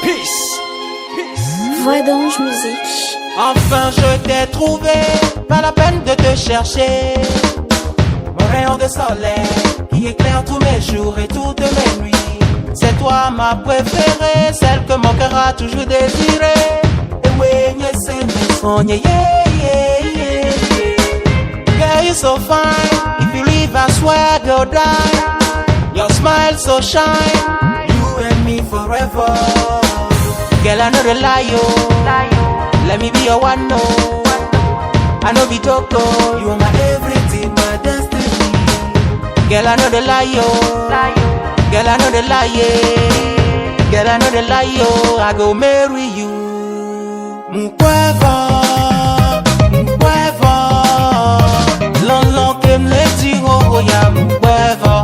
Peace. Voix d'ange musique. Enfin je t'ai trouvé, pas la peine de te chercher. Mon rayon de soleil qui éclaire tous mes jours et toutes mes nuits. C'est toi ma préférée, celle que mon cœur a toujours désirée. Et oui, c'est mes sons, yeah, yeah, yeah. Girl, you're so fine, if you leave I swear go die. Your smile so shine, you and me forever. Girl, I know the lie, oh. Let me be your one, no. I know be Toko. You are my everything, my destiny. Girl, I know the lie, oh. Girl, I know the lie, yeah. Girl, I know the lie, oh. I go marry you. Mkweva, mkweva. Long, long, kem leti, oh, yeah, mkweva.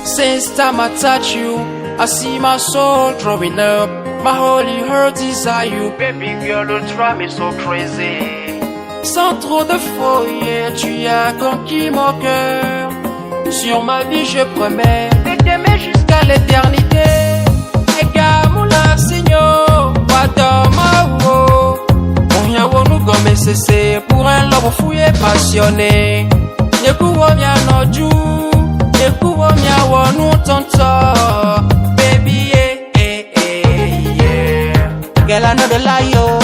Since time I touch you, I see my soul growing up. My holy heart desire you. Baby girl, don't drive me so crazy. Sans trop de folie, tu as conquis mon cœur. Sur ma vie, je promets de t'aimer jusqu'à l'éternité. Egamula, Seigneur, Wadama, oh. On vient où nous gommer cesser pour un love fou et passionné. Yekuwa mia noju, yekuwa mia wonu tonto. Baby, yeah. Girl, I know the lie, oh.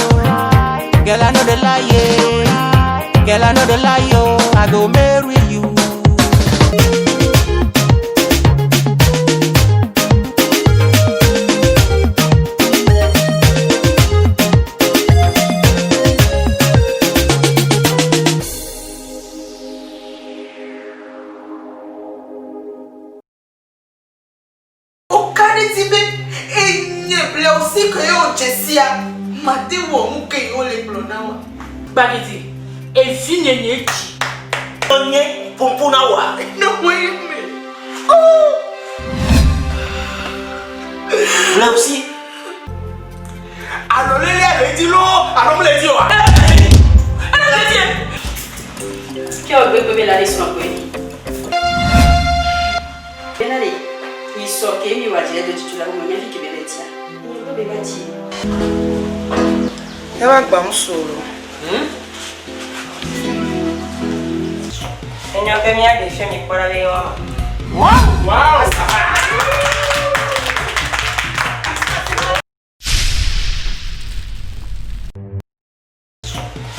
Girl, I know the lie, yeah. Girl, I know the lie, oh. I go marry you. Bagiti, et finir on est pour Punawa. Non, oui, mais. Oh! Là aussi. Alors, les dit l'eau, alors, les dit. Alors, les dit. Qui a oublié la leçon à quoi? Bien allé. Il sort qu'il y a de titulaire au moment qui est bête. Il est bâti. Il va pas solo. Il y a combien de films pour aller voir? Wow!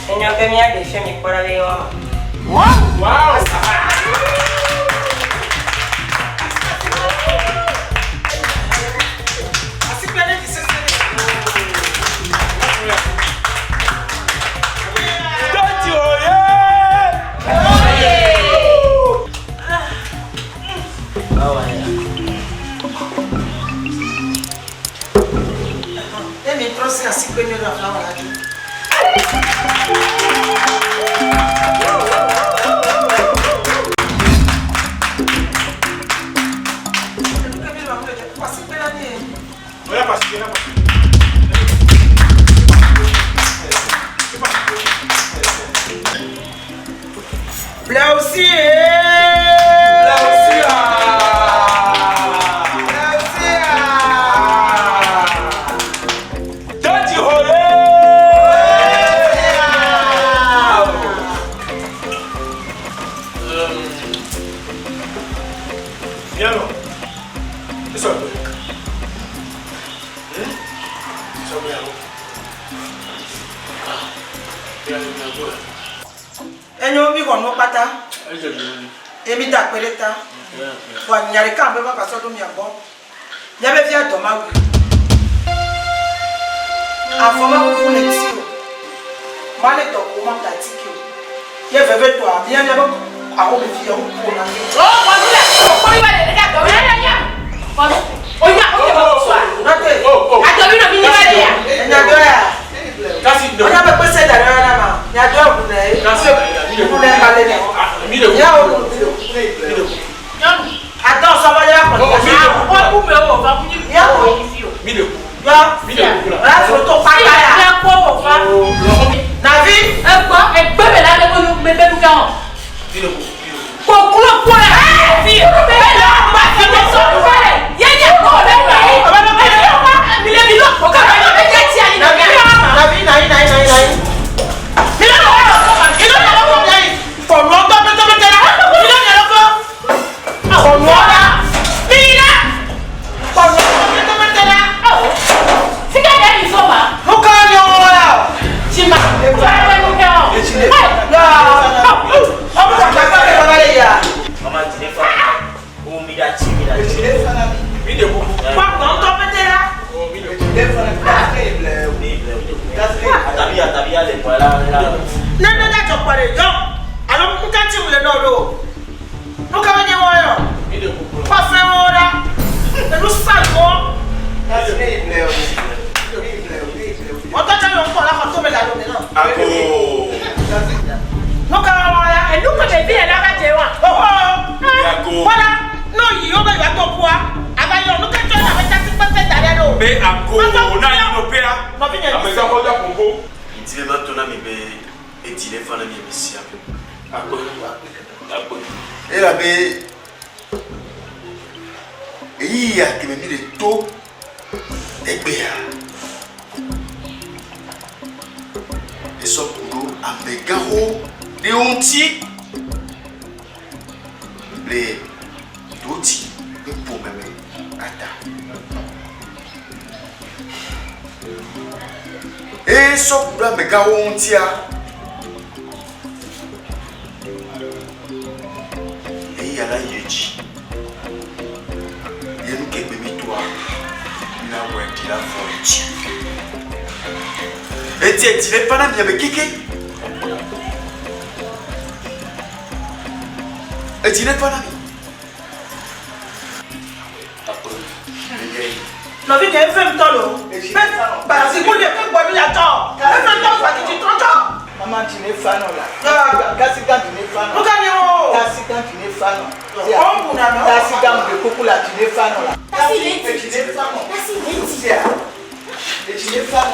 Il y a combien de films pour aller voir? Wow! Mide. Navi. Quoi? Et bébé là, le bébé du camp. Pour quoi? Fille, bébé là, ma fille, on s'en fait. Il y a des problèmes là. Il est vivant. Au cas où il y a des tiens, il y a des Navi, naï. Il a pour longtemps, mais là. Il a pour moi là. Mais là. Pour longtemps, mais là. C'est qu'il y a des hommes. Nous gagnons là. Tu m'as fait mon cœur. Maman, tu n'es pas là. Et là, il y a qui m'a mis des taux et béa. Et son boulot à Megaro, les ontis, les dotis, les pour même. Et son boulot à Megaro, ontia. Yala yeji yenu kebe mitwa na wendi la fonti eti le pana mi abekeke eti le pana mi no vi ke fem tolo ba si ko le ke gbodu ya to fem to pa ti tonto Maman, tu n'es fan là. Gassigan, tu n'es fan. Gassigan, tu n'es fan. Gassigan, de coucou là, tu n'es fan là. Tu n'es fan. Tu n'es fan.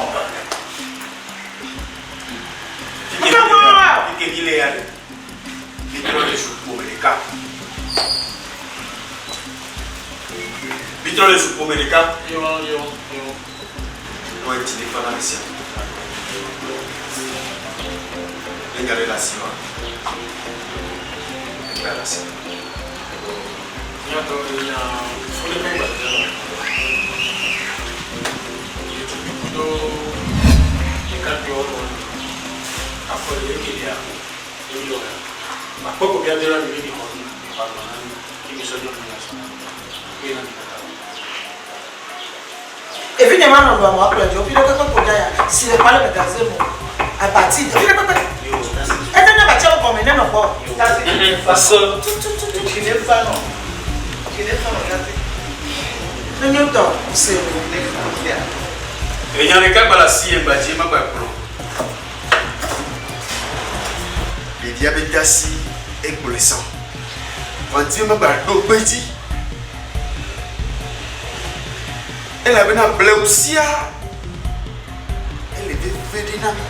Regardez la cima. Regardez la cima. Évidemment, on doit m'appeler. Je vais dire si le palais de gazelle, à partir de. Et then I tell you, men of all. So, tu n'es fan. Tu n'es fan. The new dog, say, Et il y a un cas à si et bâti ma pro. Les diabètes assis et pour le sang. Quand tu m'as bardo petit. Elle avait un bleu aussi. Elle était fait dynamique.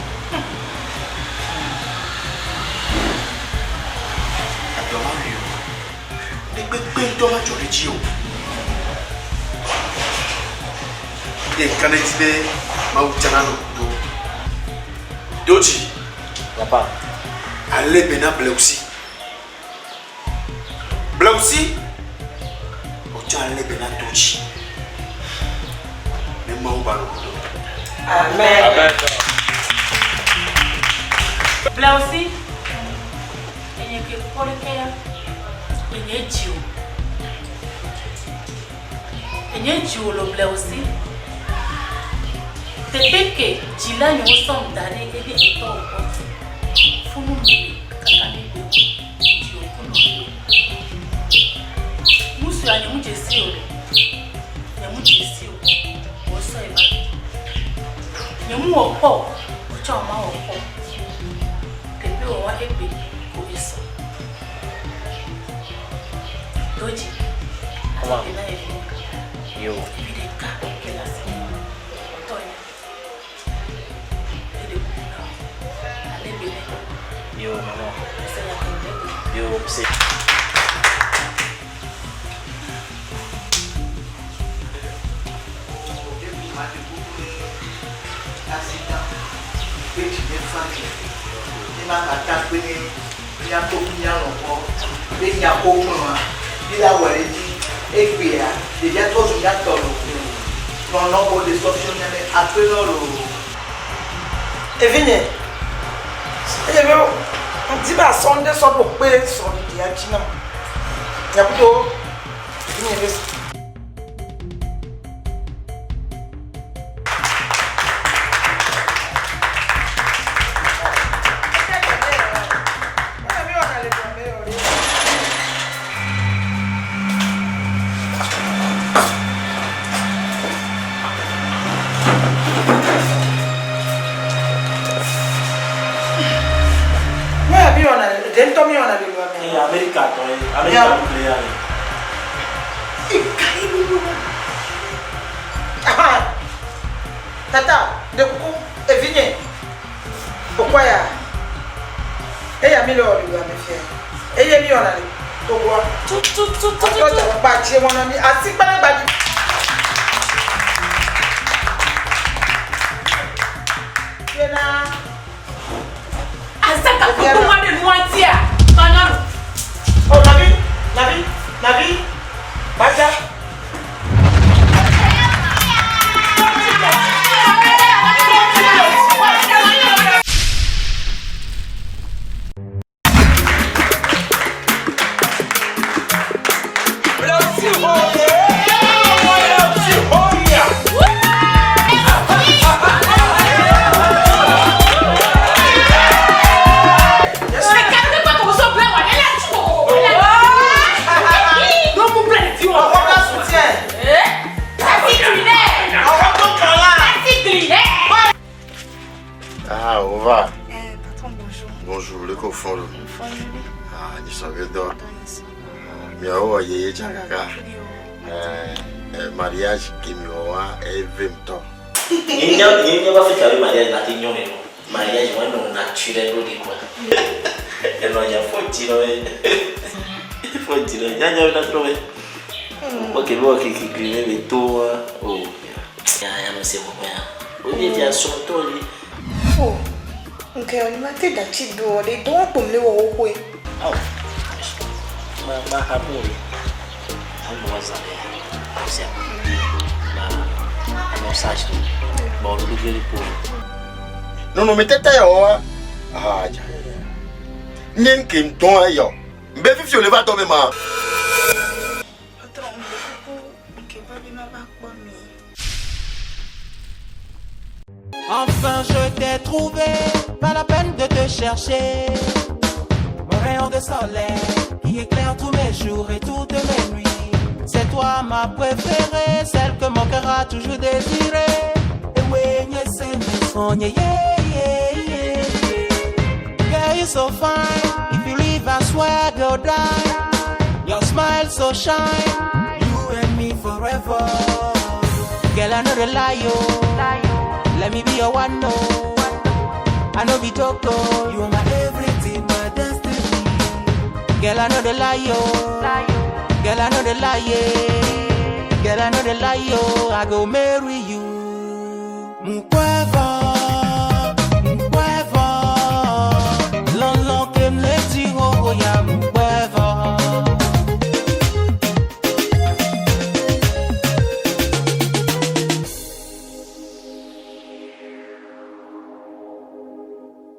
Et quand tu es Doji, papa, allez bena blausi. Blausi, au tient allez bena Doji. Mais moi, on va le Amen. Blausi, il y a que pour le cœur, il y a Dieu. Il y a Dieu le Blausi. Depuis que Dila nous sommes d'arrêt et de temps, faut nous dire nous sommes à nous gestion, nous gestion, nous sommes nous au port, nous sommes au port. Depuis on va épée pour ça. Doji, comment? Yo. Yo, maman. Yo, c'est... Evine, on dit bah sonde so pour payer son dia china. Ya budo. Evine ves. America, America nuclear. Tata, de coucou, Evine. Pourquoi ya? Et ya mis le haut de me faire. Et ya mis on a le. Toi, tout. Toi, tu vas partir, mon ami. Assis par la balle. Viens là. Asaka, pourquoi moi de moitié? Oh, Navi, Baja. Ah, on va. Patron, bonjour. Bonjour, le coffon. Bonjour. Ah, ni savais donc. Miao yeye chakaka. Mariage qui m'aura événement. Il y a pas fait avec mariage là, il y a mariage vraiment naturel de quoi. Et non, il y a faut dire, il faut dire, il y a la trouver. Ok, bon, qui mais tout, oh, il y a c'est bon. Il y a son tour. Oh, ok, on m'a dit d'acheter des dons pour me voir. Oh, ma hamuri. On va ça. C'est ma message. Bon, le gars pour. Non, mais t'es tailleur. Ah, tiens. Nien kim ton ayo. Mbe fi fi o le va tomber ma. Patron, ok, baby, ma va pas me. Enfin je t'ai trouvé, pas la peine de te chercher. Mon rayon de soleil qui éclaire tous mes jours et toutes mes nuits. C'est toi ma préférée, celle que mon cœur a toujours désiré. Et oui, c'est mes soignes, yeah. Girl, you're so fine, if you leave I swear I go die. Your smile so shine, you and me forever. Girl, I know the lie, let me be your one, no. I know be Toko. You are my everything, my destiny. Girl, I know the lie, girl, I know the lie, girl, I know the lie, I go marry you.